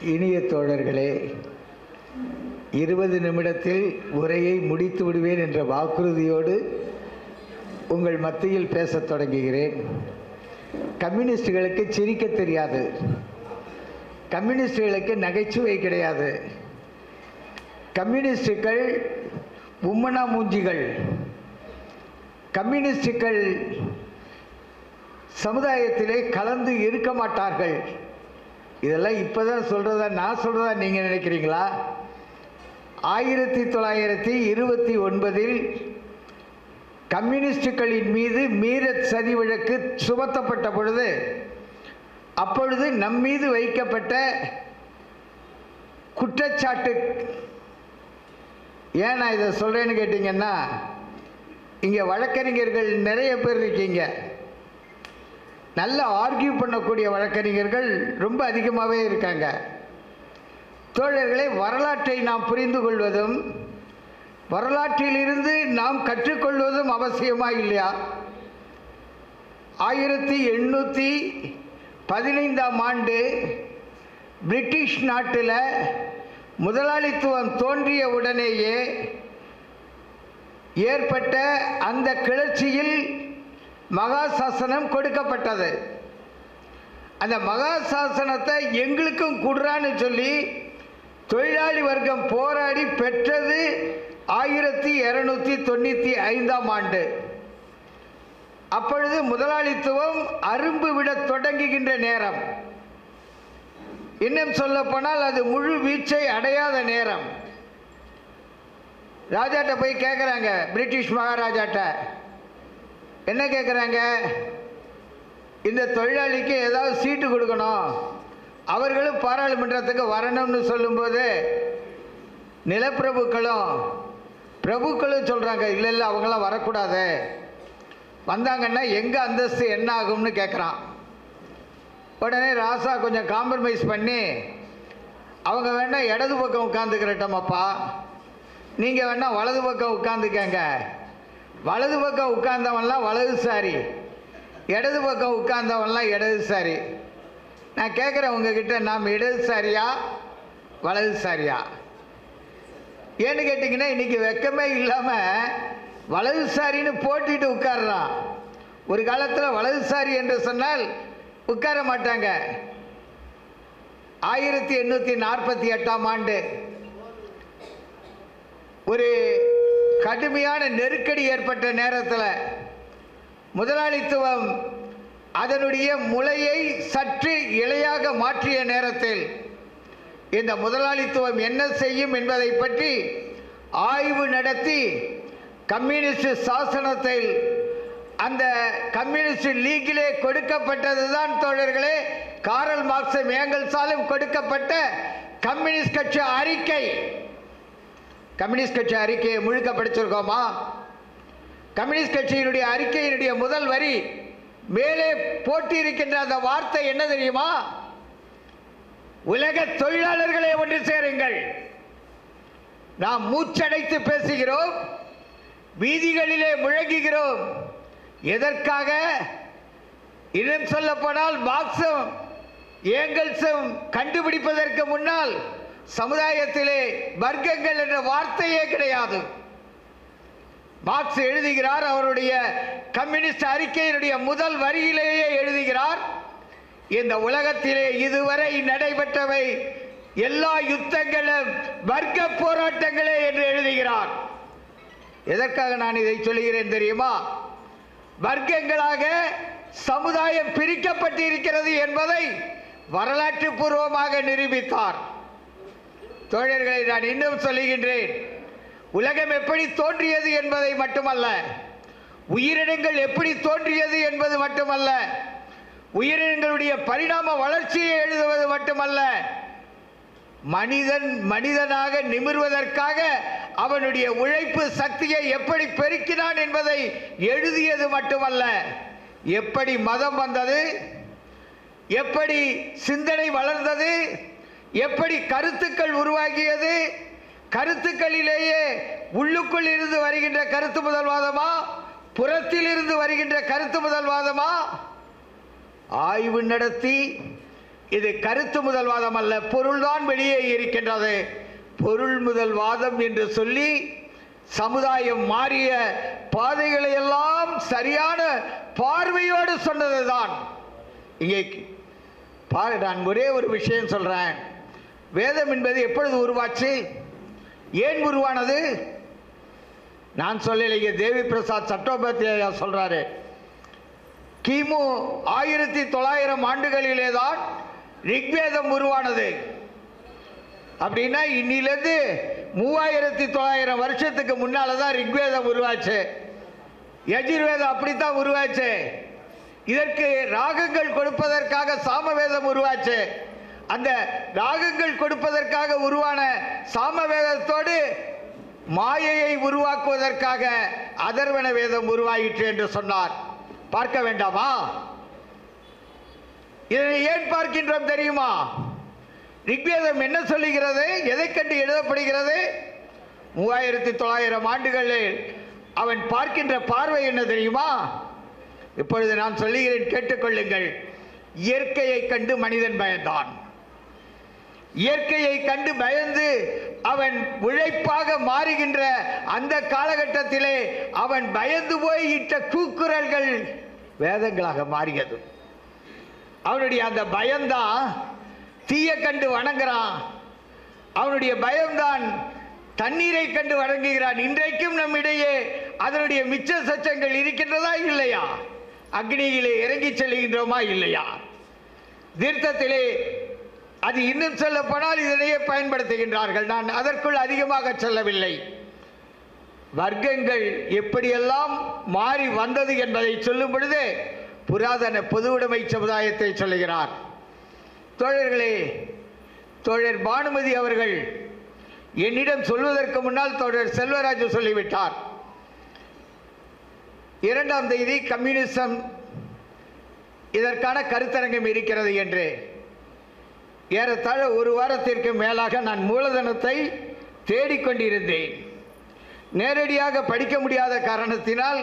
இனிய தோழர்களே, 20 நிமிடத்தில் உரையை முடித்து விடுவேன் என்ற வாக்குறுதியோடு உங்கள் மத்தியில் பேசத் தொடங்குகிறேன். கம்யூனிஸ்டுகளுக்கு சிரிக்க தெரியாது, கம்யூனிஸ்டுகளுக்கு நகைச்சுவை கிடையாது, கம்யூனிஸ்டுகள் உம்மனா மூஞ்சிகள், கம்யூனிஸ்டுகள் சமுதாயத்திலே கலந்து இருக்க மாட்டார்கள். இதெல்லாம் இப்போதான் சொல்கிறதா நான் சொல்கிறதா நீங்கள் நினைக்கிறீங்களா? 1929 கம்யூனிஸ்டுகளின் மீது மீரட் சதி வழக்கு சுமத்தப்பட்ட பொழுது, அப்பொழுது நம் மீது வைக்கப்பட்ட குற்றச்சாட்டு ஏன் நான் இதை சொல்கிறேன்னு கேட்டிங்கன்னா, இங்கே வழக்கறிஞர்கள் நிறைய பேர் இருக்கீங்க, நல்ல ஆர்கியூ பண்ணக்கூடிய வழக்கறிஞர்கள் ரொம்ப அதிகமாகவே இருக்காங்க. தோழர்களே, வரலாற்றை நாம் புரிந்து கொள்வதும் வரலாற்றிலிருந்து நாம் கற்றுக்கொள்வதும் அவசியமா இல்லையா? 1815 ஆண்டு பிரிட்டிஷ் நாட்டில் முதலாளித்துவம் தோன்றிய உடனேயே ஏற்பட்ட அந்த கிளர்ச்சியில் மகாசாசனம் கொடுக்கப்பட்டது. அந்த மகாசாசனத்தை எங்களுக்கும் குடுறான்னு சொல்லி தொழிலாளி வர்க்கம் போராடி பெற்றது 1295 ஆண்டு. அப்பொழுது முதலாளித்துவம் அரும்பு விட தொடங்குகின்ற நேரம், இன்னும் சொல்ல போனால் அது முழு வீச்சை அடையாத நேரம். ராஜாட்ட போய் கேட்குறாங்க, பிரிட்டிஷ் மகாராஜாட்ட என்ன கேட்குறாங்க? இந்த தொழிலாளிக்கு ஏதாவது சீட்டு கொடுக்கணும், அவர்களும் பாராளுமன்றத்துக்கு வரணும்னு சொல்லும்போது நிலப்பிரபுக்களும் பிரபுக்களும் சொல்கிறாங்க, இல்லை இல்லை அவங்களாம் வரக்கூடாது, வந்தாங்கன்னா எங்கள் அந்தஸ்து என்ன ஆகும்னு கேட்குறான். உடனே ராசா கொஞ்சம் காம்ப்ரமைஸ் பண்ணி, அவங்க வேணால் இடது பக்கம் உட்காந்துக்கிறட்டோமப்பா, நீங்கள் வேணால் வலது பக்கம் உட்காந்துக்கங்க. வலது பக்கம் உட்கார்ந்தவன்லாம் வலதுசாரி, இடது பக்கம் உட்கார்ந்தவன்லாம் இடதுசாரி. நான் கேட்குறேன் உங்ககிட்ட, நாம் இடதுசாரியா வலதுசாரியா? ஏன்னு கேட்டிங்கன்னா, இன்றைக்கி வெக்கமே இல்லாமல் வலதுசாரின்னு போட்டிட்டு உட்கார்றான். ஒரு காலத்தில் வலதுசாரி என்று சொன்னால் உட்கார மாட்டாங்க. 1848 ஆண்டு ஒரு கடுமையான நெருக்கடி ஏற்பட்ட நேரத்தில், முதலாளித்துவம் அதனுடைய முளையை சற்று இலையாக மாற்றிய நேரத்தில், இந்த முதலாளித்துவம் என்ன செய்யும் என்பதை பற்றி ஆய்வு நடத்தி கம்யூனிஸ்ட் சாசனத்தில், அந்த கம்யூனிஸ்ட் லீகிலே கொடுக்கப்பட்டதுதான் தோழர்களே காரல் மார்க்சும் ஏங்கல்ஸாலும் கொடுக்கப்பட்ட கம்யூனிஸ்ட் கட்சி அறிக்கை. கம்யூனிஸ்ட் கட்சி அறிக்கையை முழுக்க படிச்சிருக்கோமா? கம்யூனிஸ்ட் கட்சியினுடைய அறிக்கையினுடைய முதல் வரி மேலே போட்டியிருக்கின்ற அந்த வார்த்தை என்ன தெரியுமா? உலக தொழிலாளர்களே ஒன்று சேருங்கள். நாம் மூச்சடைத்து பேசுகிறோம், வீதிகளிலே முழங்குகிறோம். எதற்காக? இன்னும் சொல்ல போனால் மார்க்சும் ஏங்கல்ஸும் கண்டுபிடிப்பதற்கு முன்னால் சமுதாயத்திலே வர்க்கங்கள் என்ற வார்த்தையே கிடையாது. மார்க்ஸ் எழுதுகிறார், அவருடைய கம்யூனிஸ்ட் அறிக்கையினுடைய முதல் வரியிலேயே எழுதுகிறார், இந்த உலகத்திலே இதுவரை நடைபெற்றவை எல்லா யுத்தங்களும் வர்க்க போராட்டங்களே என்று எழுதுகிறார். எதற்காக நான் இதை சொல்கிறேன் தெரியுமா? வர்க்கங்களாக சமுதாயம் பிரிக்கப்பட்டிருக்கிறது என்பதை வரலாற்று பூர்வமாக நிரூபித்தார். தோழர்களை, நான் இன்னும் சொல்லுகின்றேன், உலகம் எப்படி தோன்றியது என்பதை மட்டுமல்ல, உயிரினங்கள் எப்படி தோன்றியது என்பது மட்டுமல்ல, உயிரினங்களுடைய பரிணாம வளர்ச்சியை எழுதுவது மட்டுமல்ல, மனிதன் மனிதனாக நிமிர்வதற்காக அவனுடைய உழைப்பு சக்தியை எப்படி பெருக்கினான் என்பதை எழுதியது மட்டுமல்ல, எப்படி மதம் வந்தது, எப்படி சிந்தனை வளர்ந்தது, எப்படி கருத்துக்கள் உருவாகியது, கருத்துக்களிலேயே உள்ளுக்குள் இருந்து வருகின்ற கருத்து முதல்வாதமா, புறத்தில் இருந்து வருகின்ற கருத்து முதல்வாதமா, ஆய்வு நடத்தி இது கருத்து முதல்வாதம் அல்ல, பொருள்தான் வெளியே இருக்கின்றது. பொருள் முதல்வாதம் என்று சொல்லி சமுதாயம் மாறிய பாதைகளை எல்லாம் சரியான பார்வையோடு சொன்னதுதான். இங்கே பாரு, நான் ஒரே ஒரு விஷயம் சொல்றேன். வேதம் என்பது எப்பொழுது உருவாச்சு, ஏன் உருவானது? நான் சொல்லலைங்க, தேவி பிரசாத் சட்டோபாத்தியாயா சொல்றாரு. கிமு 1900 ஆண்டுகளிலே தான் ரிக்வேதம் உருவானது. அப்படின்னா இன்னிலிருந்து 3900 வருஷத்துக்கு முன்னால தான் ரிக்வேதம் உருவாச்சு. யஜுர்வேதம் அப்படித்தான் உருவாச்சு. இதற்கு ராகங்கள் கொடுப்பதற்காக சாமவேதம் உருவாச்சு. அந்த ராகங்கள் கொடுப்பதற்காக உருவான சாமவேதத்தோடு மாயையை உருவாக்குவதற்காக அதர்வண வேதம் உருவாயிற்று என்று சொன்னார். பார்க்க வேண்டாமா? இதனை ஏன் பார்க்கின்றோம் தெரியுமா? ரிக்வேதம் என்ன சொல்லுகிறது, எதை கண்டு எழுதப்படுகிறது? 3900 ஆண்டுகளில் அவன் பார்க்கின்ற பார்வை என்ன தெரியுமா? இப்பொழுது நான் சொல்லுகிறேன், கேட்டுக்கொள்ளுங்கள். இயற்கையை கண்டு மனிதன் பயந்தான். இயற்கையை கண்டு பயந்து அவன் உழைப்பாக மாறுகின்ற அந்த காலகட்டத்திலே அவன் பயந்து போய் இட்ட கூக்குரல்கள் வேதங்களாக மாறியது. அவனுடைய அந்த பயம்தான் தீய கண்டு வணங்குறான். அவனுடைய பயம்தான் தண்ணீரை கண்டு வணங்குகிறான். இன்றைக்கும் நம்மிடையே அதனுடைய மிச்ச சச்சங்கள் இருக்கின்றதா இல்லையா? அக்னியிலே இறங்கி செல்கின்றோமா இல்லையா? தீர்த்தத்திலே அது இன்னும் சொல்ல போனால் இதனையே பயன்படுத்துகின்றார்கள். நான் அதற்குள் அதிகமாக செல்லவில்லை. வர்க்கங்கள் எப்படியெல்லாம் மாறி வந்தது என்பதை சொல்லும் பொழுது புராதன பொதுவுடைமை சமுதாயத்தை சொல்லுகிறார். தோழர்களே, தோழர் பானுமதி அவர்கள் என்னிடம் சொல்வதற்கு முன்னால் தோழர் செல்வராஜ் சொல்லிவிட்டார். 2ஆம் தேதி கம்யூனிசம் இதற்கான கருத்தரங்கம் இருக்கிறது என்று. ஏறத்தாழ ஒரு வாரத்திற்கு மேலாக நான் மூலதனத்தை தேடிக்கொண்டிருந்தேன். நேரடியாக படிக்க முடியாத காரணத்தினால்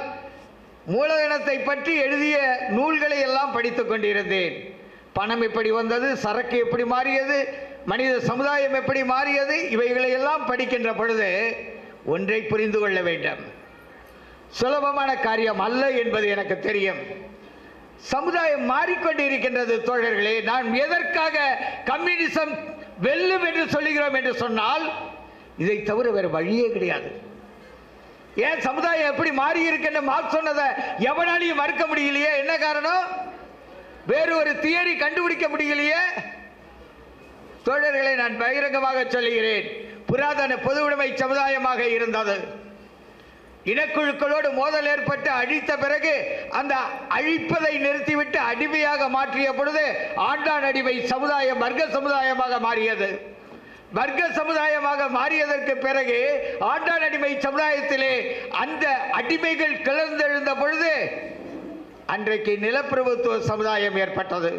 மூலதனத்தை பற்றி எழுதிய நூல்களை எல்லாம் படித்துக் கொண்டிருந்தேன். பணம் எப்படி வந்தது, சரக்கு எப்படி மாறியது, மனித சமுதாயம் எப்படி மாறியது, இவைகளை எல்லாம் படிக்கின்ற பொழுது ஒன்றை புரிந்து கொள்ள வேண்டும். சுலபமான காரியம் அல்ல என்பது எனக்கு தெரியும். சமுதாயம் மாறிக்கொண்டு இருக்கின்றது தோழர்களே. நாம் எதற்காக கம்யூனிசம் வெல்லும் என்று சொல்லுகிறோம் என்று சொன்னால் இதை தவிர வேறு வழியே கிடையாது. ஏன் சமுதாயம் எப்படி மாறி இருக்கின்ற மார்க்ஸ் சொன்னதை எவனாலையும் மறுக்க முடியலையே? என்ன காரணம்? வேறு ஒரு தியரி கண்டுபிடிக்க முடியலையே. தோழர்களை நான் பகிரங்கமாக சொல்லுகிறேன், புராதன பொதுவுடைமை சமுதாயமாக இருந்தது. இனக்குழுக்களோடு மோதல் ஏற்பட்டு அழித்த பிறகு அந்த அழிப்பதை நிறுத்திவிட்டு அடிமையாக மாற்றிய பொழுது ஆண்டான் அடிமை சமுதாயம் வர்க்க சமுதாயமாக மாறியது. வர்க்க சமுதாயமாக மாறியதற்கு பிறகு ஆண்டான் அடிமை சமுதாயத்திலே அந்த அடிமைகள் கிளர்ந்தெழுந்த பொழுது அன்றைக்கு நிலப்பிரபுத்துவ சமுதாயம் ஏற்பட்டது.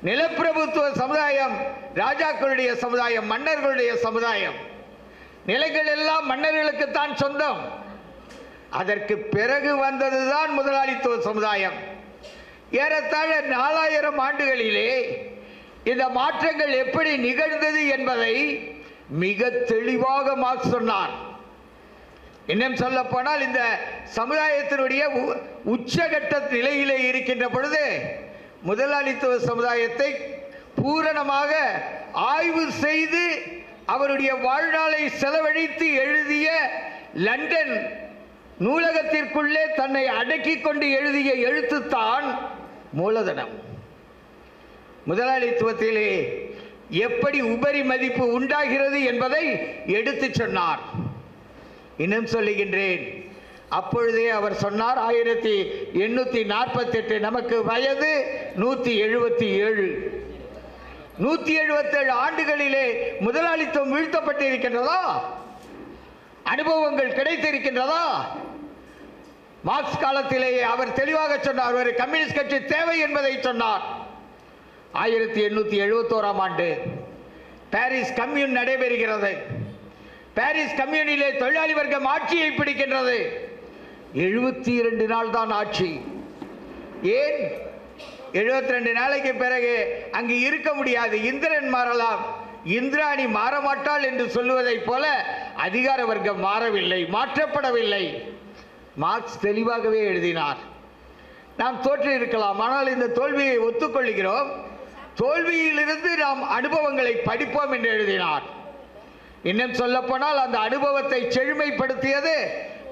நிலப்பிரபுத்துவ சமுதாயம் ராஜாக்களுடைய சமுதாயம், மன்னர்களுடைய சமுதாயம். நிலங்கள் எல்லாம் மன்னர்களுக்குத்தான் சொந்தம். அதற்கு பிறகு வந்ததுதான் முதலாளித்துவ சமுதாயம். ஏறத்தாழ 4000 ஆண்டுகளிலே இந்த மாற்றங்கள் எப்படி நிகழ்ந்தது என்பதை மிக தெளிவாக மார்க்ஸ் சொன்னார். இன்னும் சொல்ல போனால் இந்த சமுதாயத்தினுடைய உச்சகட்ட நிலையிலே இருக்கின்ற பொழுது முதலாளித்துவ சமுதாயத்தை பூரணமாக ஆய்வு செய்து அவருடைய வாழ்நாளை செலவழித்து எழுதிய லண்டன் நூலகத்திற்குள்ளே தன்னை அடக்கிக் கொண்டு எழுதிய எழுத்துத்தான் மூலதனம். முதலாளித்துவத்திலே எப்படி உபரி மதிப்பு உண்டாகிறது என்பதை எடுத்து சொன்னார். இன்னும் சொல்லுகின்றேன், அப்பொழுதே அவர் சொன்னார் 1848, நமக்கு வயது 177. 177 ஆண்டுகளிலே முதலாளித்துவம் வீழ்த்தப்பட்டு இருக்கின்றதா? அனுபவங்கள் கிடைத்திருக்கின்றதா? மார்க்ஸ் காலத்திலேயே அவர் தெளிவாக சொன்னார், ஒரு கம்யூனிஸ்ட் கட்சி தேவை என்பதை சொன்னார். 1871ஆம் ஆண்டு பாரிஸ் கம்யூன் நடைபெறுகிறது. பாரிஸ் கம்யூனிலே தொழிலாளி வர்க்கம் ஆட்சியை பிடிக்கின்றது. 72 நாள் தான் ஆட்சி. ஏன்? 72 நாளைக்கு பிறகு அங்கு இருக்க முடியாது, இந்திரன் மாறலாம், இந்திராணி மாறமாட்டாள் என்று சொல்லுவதைப் போல அதிகார வர்க்கம் மாறவில்லை, மாற்றப்படவில்லை. மார்க்ஸ் தெளிவாகவே எழுதினார். நாம் தோற்று இருக்கலாம், ஆனால் இந்த தோல்வியை ஒத்துக்கொள்கிறோம், தோல்வியிலிருந்து நாம் அனுபவங்களை படிப்போம் என்று எழுதினார். இன்னும் சொல்ல போனால் அந்த அனுபவத்தை செழுமைப்படுத்தியது,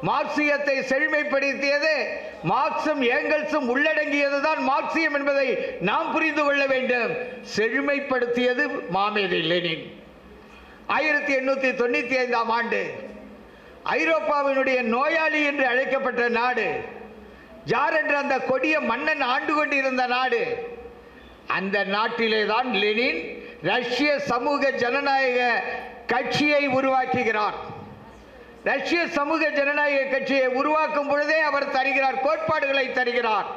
மார்க்சியத்தை செழுமைப்படுத்தியது, மார்க்சும் ஏங்கல்ஸும் உள்ளடங்கியதுதான் மார்க்சியம் என்பதை நாம் புரிந்து கொள்ள வேண்டும். செழுமைப்படுத்தியது மாமேதை லெனின். 1895ஆம் ஆண்டு ஐரோப்பாவினுடைய நோயாளி என்று அழைக்கப்பட்ட நாடு, ஜார் என்ற அந்த கொடிய மன்னன் ஆண்டு கொண்டிருந்த நாடு, அந்த நாட்டிலே தான் லெனின் ரஷ்ய சமூக ஜனநாயக கட்சியை உருவாக்குகிறார். ரஷ்ய சமூக ஜனநாயக கட்சியை உருவாக்கும் பொழுதே அவர் தருகிறார், கோட்பாடுகளை தருகிறார்.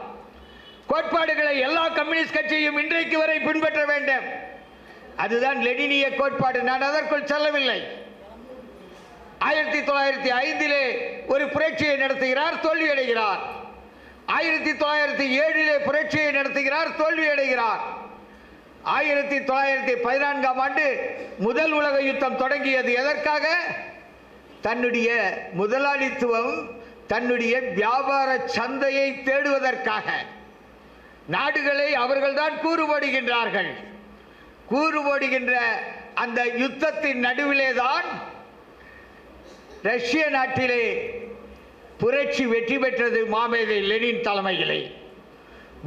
கோட்பாடுகளை எல்லா கம்யூனிஸ்ட் கட்சியும் இன்றைக்கு வரை பின்பற்ற வேண்டும். அதுதான் லெனினிய கோட்பாடு. நான் அதற்குள் செல்லவில்லை. 1905 ஒரு புரட்சியை நடத்துகிறார், தோல்வியடைகிறார். 1907 புரட்சியை நடத்துகிறார், தோல்வியடைகிறார். 1914ஆம் ஆண்டு முதல் உலக யுத்தம் தொடங்கியது. எதற்காக? தன்னுடைய முதலாளித்துவம், தன்னுடைய வியாபார சந்தையை தேடுவதற்காக. நாடுகளை அவர்கள்தான் கூறு போடுகின்றார்கள். கூறு போடுகின்ற அந்த யுத்தத்தின் நடுவிலே தான் ரஷ்ய நாட்டிலே புரட்சி வெற்றி பெற்றது மாமேதை லெனின் தலைமையிலே.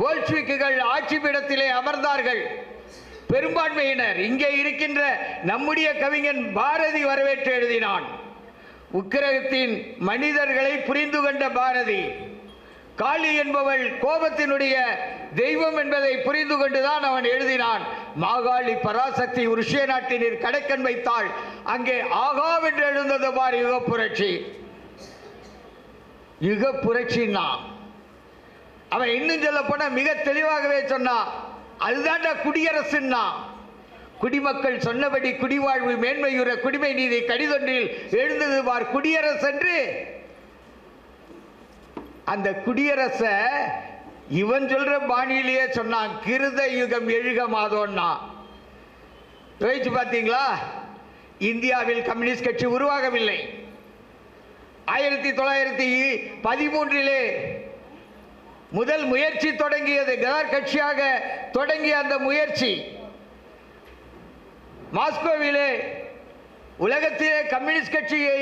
போல்ஷிவிக்குகள் ஆட்சி பீடத்திலே அமர்ந்தார்கள். பெரும்பான்மையினர், இங்கே இருக்கின்ற நம்முடைய கவிஞன் பாரதி வரவேற்று எழுதினான். உக்கிரகத்தின் மனிதர்களை புரிந்து கொண்ட பாரதி, காளி என்பவள் கோபத்தினுடைய தெய்வம் என்பதை புரிந்து கொண்டுதான் அவன் எழுதினான். மாகாளி பராசக்தி ருஷ்ய நாட்டினர் கடைக்கண் வைத்தாள், அங்கே ஆகாவென்று எழுந்தது பார் யுக புரட்சி. யுக புரட்சின்னா அவன் இன்னும் சொல்ல போன மிக தெளிவாகவே சொன்னான், அதுதான்டா குடியரசுன்னா. குடிமக்கள் சொன்னபடி குடிவாழ்வு மேன்மையுற குடிமை நீதி கடிதொன்றில் எழுந்தது பார் குடியரசு என்று. அந்த குடியரச இவன் சொல்ற பாணியிலேயே சொன்னான், கிருத யுகம் எழுக மாதோன்னா. யோசிச்சு பார்த்தீங்களா? இந்தியாவில் கம்யூனிஸ்ட் கட்சி உருவாகவில்லை. 1913 முதல் முயற்சி தொடங்கியது, கதார் கட்சியாக தொடங்கிய அந்த முயற்சி மாஸ்கோவிலே உலகத்திலே கம்யூனிஸ்ட் கட்சியை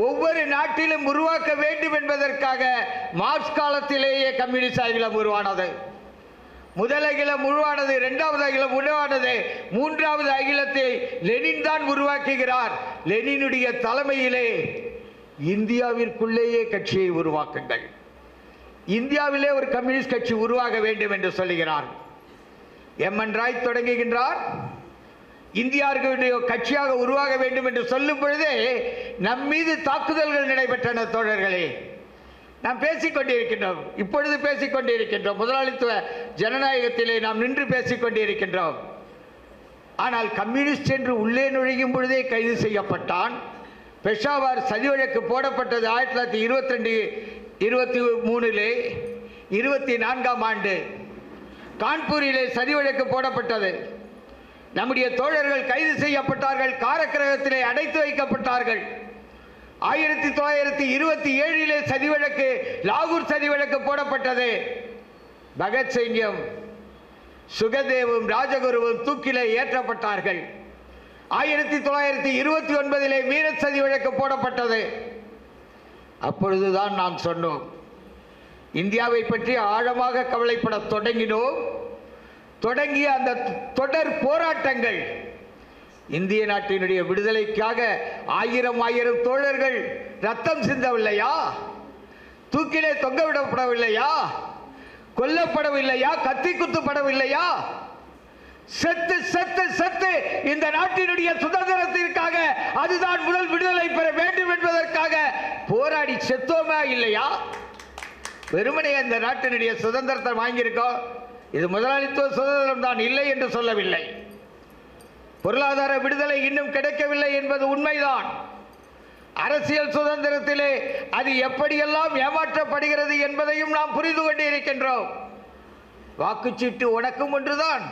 ஒவ்வொரு நாட்டிலும் உருவாக்க வேண்டும் என்பதற்காக மார்க்ஸ் காலத்திலேயே கம்யூனிஸ்ட் அகிலம் உருவானது. முதல் அகிலம் உருவானது, இரண்டாவது அகிலம் உருவானது, மூன்றாவது அகிலத்தை லெனின் தான் உருவாக்குகிறார். லெனினுடைய தலைமையிலே இந்தியாவிற்குள்ளேயே கட்சியை உருவாக்குங்கள், இந்தியாவிலே ஒரு கம்யூனிஸ்ட் கட்சி உருவாக வேண்டும் என்று சொல்லுகிறார். எம்என் ராய் தொடங்குகின்றார், இந்தியாவுடைய கட்சியாக உருவாக வேண்டும் என்று சொல்லும் பொழுதே நம் மீது தாக்குதல்கள் நடைபெற்றன. தோழர்களே, நாம் பேசிக்கொண்டிருக்கின்றோம், இப்பொழுது பேசிக்கொண்டிருக்கின்றோம், முதலாளித்துவ ஜனநாயகத்திலே நாம் நின்று பேசிக்கொண்டிருக்கின்றோம். ஆனால் கம்யூனிஸ்ட் என்று உள்ளே நுழையும் பொழுதே கைது செய்யப்பட்டான். பெஷாவர் சதி வழக்கு போடப்பட்டது 1922, 23, 24ஆம் ஆண்டு கான்பூரிலே சதி வழக்கு போடப்பட்டது. நம்முடைய தோழர்கள் கைது செய்யப்பட்டார்கள், காரக்கிரகத்திலே அடைத்து வைக்கப்பட்டார்கள். 1927 சதி வழக்கு, லாகூர் சதி வழக்கு போடப்பட்டது. பகத்சிங்கும் சுகதேவும் ராஜகுருவும் தூக்கிலே ஏற்றப்பட்டார்கள். 1929 மீரட் சதி வழக்கு போடப்பட்டது. அப்பொழுதுதான் நாம் சொன்னோம், இந்தியாவை பற்றி ஆழமாக கவலைப்பட தொடங்கினோம். தொடங்கிய அந்த தொடர் போராட்டங்கள், இந்திய நாட்டினுடைய விடுதலைக்காக ஆயிரம் தோழர்கள் ரத்தம் சிந்தவில்லையா? தூக்கிலே தொங்கவிடப்படவில்லையா? கொல்லப்படவில்லையா? கத்தி குத்துப்படவில்லையா? செத்து செத்து செத்து இந்த நாட்டினுடைய சுதந்திரத்திற்காக, அதுதான் முதல் விடுதலை பெற வேண்டும் என்பதற்காக போராடி செத்தோமா இல்லையா? வெறுமனே இந்த நாட்டினுடைய சுதந்திரத்தை வாங்கியிருக்கோம், இது முதலாளித்துவ சுதந்திரம் தான், இல்லை என்று சொல்லவில்லை. பொருளாதார விடுதலை இன்னும் கிடைக்கவில்லை என்பது உண்மைதான். அரசியல் சுதந்திரத்திலே அது எப்படியெல்லாம் ஏமாற்றப்படுகிறது என்பதையும் நாம் புரிந்து கொண்டு இருக்கின்றோம். வாக்குச்சீட்டு உனக்கும் ஒன்றுதான்,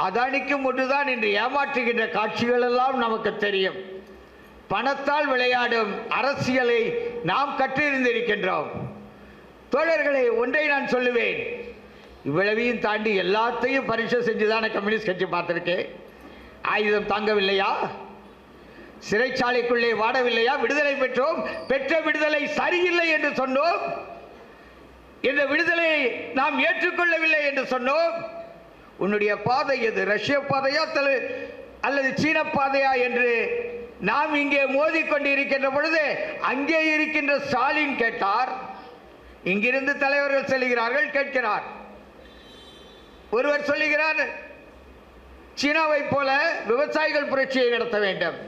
அதானிக்கும் ஒன்றுதான் என்று ஏமாற்றுகின்ற காட்சிகள் எல்லாம் நமக்கு தெரியும். பணத்தால் விளையாடும் அரசியலை நாம் கற்றிருந்திருக்கின்றோம். தோழர்களே, ஒன்றை நான் சொல்லுவேன், இவ்வளவையும் தாண்டி எல்லாத்தையும் பரீட்சை செஞ்சுதான கம்யூனிஸ்ட் கட்சி பார்த்திருக்கேன். ஆயுதம் தாங்கவில்லையா? சிறைச்சாலைக்குள்ளே வாடவில்லையா? விடுதலை பெற்றோம், பெற்ற விடுதலை சரியில்லை என்று சொன்னோம். இந்த விடுதலையை நாம் ஏற்றுக்கொள்ளவில்லை என்று சொன்னோம். உன்னுடைய பாதை எது? ரஷ்ய பாதையா அல்லது சீன பாதையா என்று நாம் இங்கே மோதிக்கொண்டு இருக்கின்ற பொழுது அங்கே இருக்கின்ற ஸ்டாலின் கேட்டார். இங்கிருந்து தலைவர்கள் செல்கிறார்கள், கேட்கிறார். ஒருவர் சொல்லுகிறார், சீனாவை போல விவசாயிகள் புரட்சியை நடத்த வேண்டும்.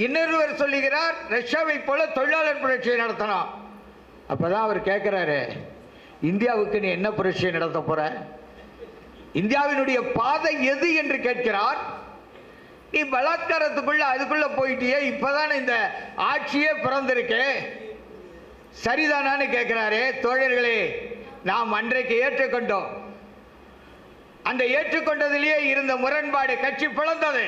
இன்னொருவர் சொல்லுகிறார், ரஷ்யாவை போல தொழிலாளர் புரட்சியை நடத்தணும். அப்பதான் அவர் கேட்கிறாரு, இந்தியாவுக்கு நீ என்ன புரட்சியை நடத்த போற? இந்தியாவினுடைய பாதை எது என்று கேட்கிறார். நீ பலாத்காரத்துக்குள்ள அதுக்குள்ள போயிட்டியே, இப்பதான் இந்த ஆட்சியே பிறந்திருக்கு, சரிதானான்னு கேட்கிறாரே. தோழர்களே, நாம் அன்றைக்கு ஏற்றுக்கொண்டோம். அந்த ஏற்றுக்கொண்டதிலேயே இருந்த முரண்பாடு கட்சி பிளந்தது.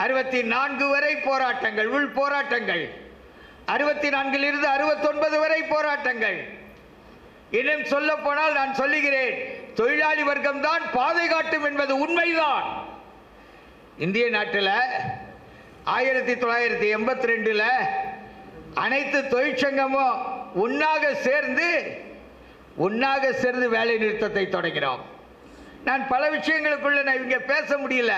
64 வரை போராட்டங்கள், உள் போராட்டங்கள், 64 இருந்து 69 வரை போராட்டங்கள். இன்னும் சொல்ல போனால் நான் சொல்லுகிறேன், தொழிலாளி வர்க்கம் தான் பாதை காட்டும் என்பது உண்மைதான். இந்திய நாட்டில் 1982 அனைத்து தொழிற்சங்கமும் ஒன்னாக சேர்ந்து வேலை நிறுத்தத்தை தொடங்கினோம். நான் பல விஷயங்களுக்குள்ள நான் இங்க பேச முடியல.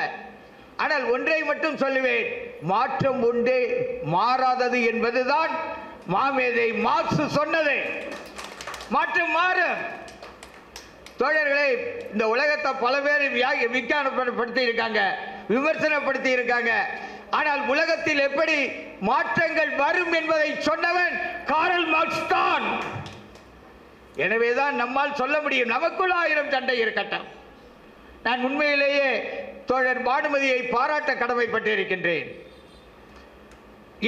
ஆனால் ஒன்றை மட்டும் சொல்லுவேன், மாற்றம் உண்டு, மாறாதது என்பதுதான் மாமேதை மார்க்ஸ் சொன்னது. மாற்றம் மாறும். தோழர்களே, இந்த உலகத்தை பல பேர் விஞ்ஞானப்படுத்தி இருக்காங்க, விமர்சனப்படுத்தி இருக்காங்க. ஆனால் உலகத்தில் எப்படி மாற்றங்கள் வரும் என்பதை சொன்னவன் காரல் மார்க்ஸ் தான். எனவேதான் நம்மால் சொல்ல முடியும், நமக்குள் 1000 சண்டை இருக்கட்டும். நான் உண்மையிலேயே தோழர் பானுமதியை பாராட்ட கடமைப்பட்டிருக்கின்றேன்.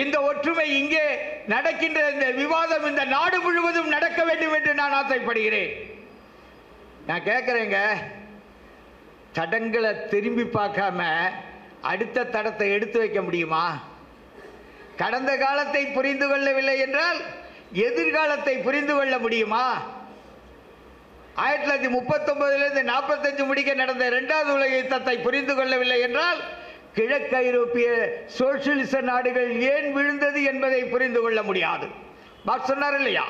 இந்த ஒற்றுமை இங்கே நடக்கின்ற இந்த விவாதம் இந்த நாடு முழுவதும் நடக்க வேண்டும் என்று நான் ஆசைப்படுகிறேன். நான் கேட்கிறேங்க, தடங்களை திரும்பி பார்க்காம அடுத்த தடத்தை எடுத்து வைக்க முடியுமா? கடந்த காலத்தை புரிந்து கொள்ளவில்லை என்றால் எதிர்காலத்தை புரிந்து கொள்ள முடியுமா? 1939 45 முடிக்க நடந்த 2வது உலக யுத்தத்தை புரிந்து கொள்ளவில்லை என்றால் கிழக்கு ஐரோப்பிய சோசியலிச நாடுகள் ஏன் விழுந்தது என்பதை புரிந்து கொள்ள முடியாது. மார்க்ஸ் சொன்னார் இல்லையா?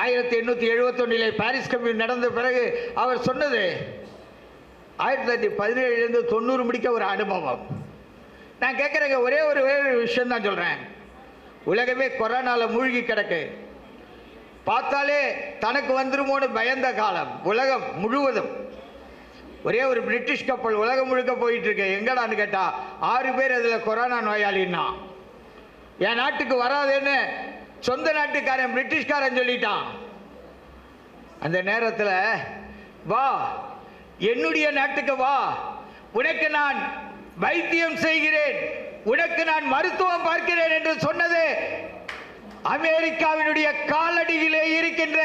1871 பாரிஸ் கம்யூன் நடந்த பிறகு அவர் சொன்னது 1917 90 முடிக்க ஒரு அனுபவம். நான் கேட்கிறேங்க, ஒரே ஒரு விஷயம் தான் சொல்றேன். உலகமே கொரோனால மூழ்கி கிடக்கு. பார்த்தாலே தனக்கு வந்துருமோன்னு பயந்த காலம் உலகம் முழுவதும். ஒரே ஒரு பிரிட்டிஷ் கப்பல் உலகம் முழுக்க போயிட்டு இருக்கு. எங்கடான்னு கேட்டா 6 பேர் அதுல கொரோனா நோயாளின்னா. என் நாட்டுக்கு வராதுன்னு சொந்த நாட்டுக்காரன் பிரிட்டிஷ்காரன் சொல்லிட்டான். அந்த நேரத்தில் வா, என்னுடைய நாட்டுக்கு வா, உனக்கு நான் வைத்தியம் செய்கிறேன், உனக்கு நான் மருத்துவம் பார்க்கிறேன் என்று சொன்னது அமெரிக்காவினுடைய காலடியிலே இருக்கின்ற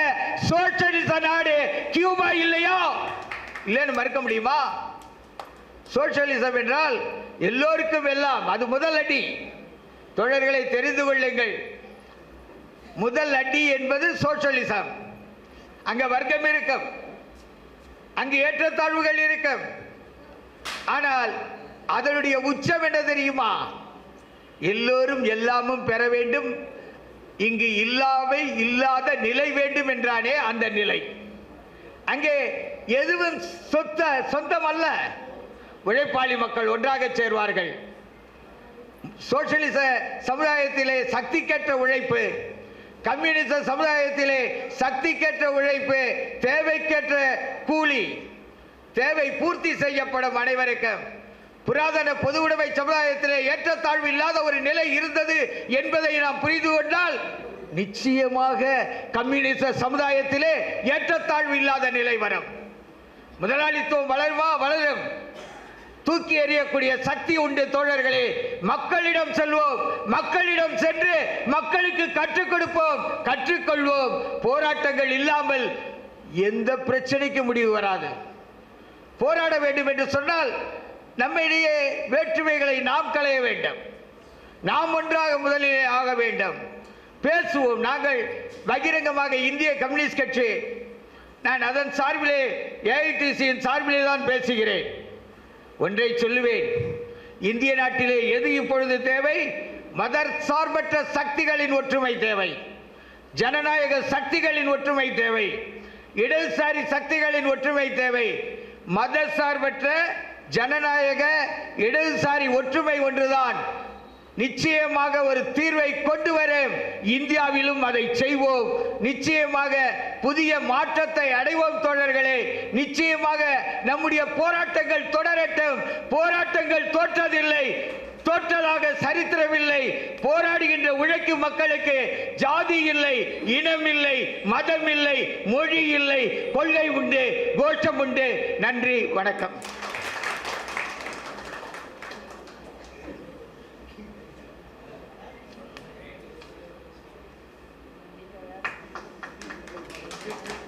சோசியலிச நாடு கியூபா இல்லையா? இல்லைன்னு மறுக்க முடியுமா? சோசியலிசம் என்றால் எல்லோருக்கும் எல்லாம், அது முதல் அடி. தோழர்களை தெரிந்து கொள்ளுங்கள், முதல் அடி என்பது சோசியலிசம். அங்க வர்க்கம் இருக்கும், அங்கு ஏற்றத்தாழ்வுகள் இருக்கும். ஆனால் அதனுடைய உச்சம் என்ன தெரியுமா? எல்லோரும் எல்லாமும் பெற வேண்டும், இங்கு இல்லாத நிலை வேண்டும் என்றானே அந்த நிலை. அங்கே எதுவும் சொந்தம் அல்ல. உழைப்பாளி மக்கள் ஒன்றாக சேர்வார்கள். சோசியலிச சமுதாயத்திலே சக்திக்கேற்ற உழைப்பு, கம்யூனிச சமுதாயத்திலே சக்திக்கேற்ற உழைப்பு, தேவைக்கேற்ற கூலி, தேவை பூர்த்தி செய்யப்படும் அனைவருக்கும். புராதன பொது உடைமை சமுதாயத்திலே ஏற்றத்தாழ்வு இல்லாத ஒரு நிலை இருந்தது என்பதை நாம் புரிந்து கொண்டால் நிச்சயமாக கம்யூனிச சமுதாயத்திலே ஏற்றத்தாழ்வு இல்லாத நிலை வரும். முதலாளித்துவம் வளரும். தூக்கி எறியக்கூடிய சக்தி உண்டு. தோழர்களே, மக்களிடம் செல்வோம், மக்களிடம் சென்று மக்களுக்கு கற்றுக் கொடுப்போம், கற்றுக்கொள்வோம். போராட்டங்கள் இல்லாமல் எந்த பிரச்சனைக்கு முடிவு வராது. போராட வேண்டும் என்று சொன்னால் நம்மிடையே வேற்றுமைகளை நாம் களைய வேண்டும். நாம் ஒன்றாக முதலிலே ஆக வேண்டும். பேசுவோம். நாங்கள் பகிரங்கமாக இந்திய கம்யூனிஸ்ட் கட்சி, நான் அதன் சார்பிலே ஏஐடிசியின் சார்பிலே தான் பேசுகிறேன். ஒன்றை சொல்லுவேன், இந்திய நாட்டிலே எது இப்பொழுது தேவை? மதர் சார்பற்ற சக்திகளின் ஒற்றுமை தேவை, ஜனநாயக சக்திகளின் ஒற்றுமை தேவை, இடதுசாரி சக்திகளின் ஒற்றுமை தேவை. மத சார்பற்ற ஜனநாயக இடதுசாரி ஒற்றுமை ஒன்றுதான் நிச்சயமாக ஒரு தீர்வை கொண்டு வரும். இந்தியாவிலும் அதை செய்வோம். நிச்சயமாக புதிய மாற்றத்தை அடைவோம் தோழர்களே. நிச்சயமாக நம்முடைய போராட்டங்கள் தொடரட்டும். போராட்டங்கள் தோற்றதில்லை, தோற்றதாக சரித்திரமில்லை. போராடுகின்ற உழைக்கும் மக்களுக்கு ஜாதி இல்லை, இனம் இல்லை, மதம் இல்லை, மொழி இல்லை, கொள்கை உண்டு, கோஷம் உண்டு. நன்றி, வணக்கம். Thank you.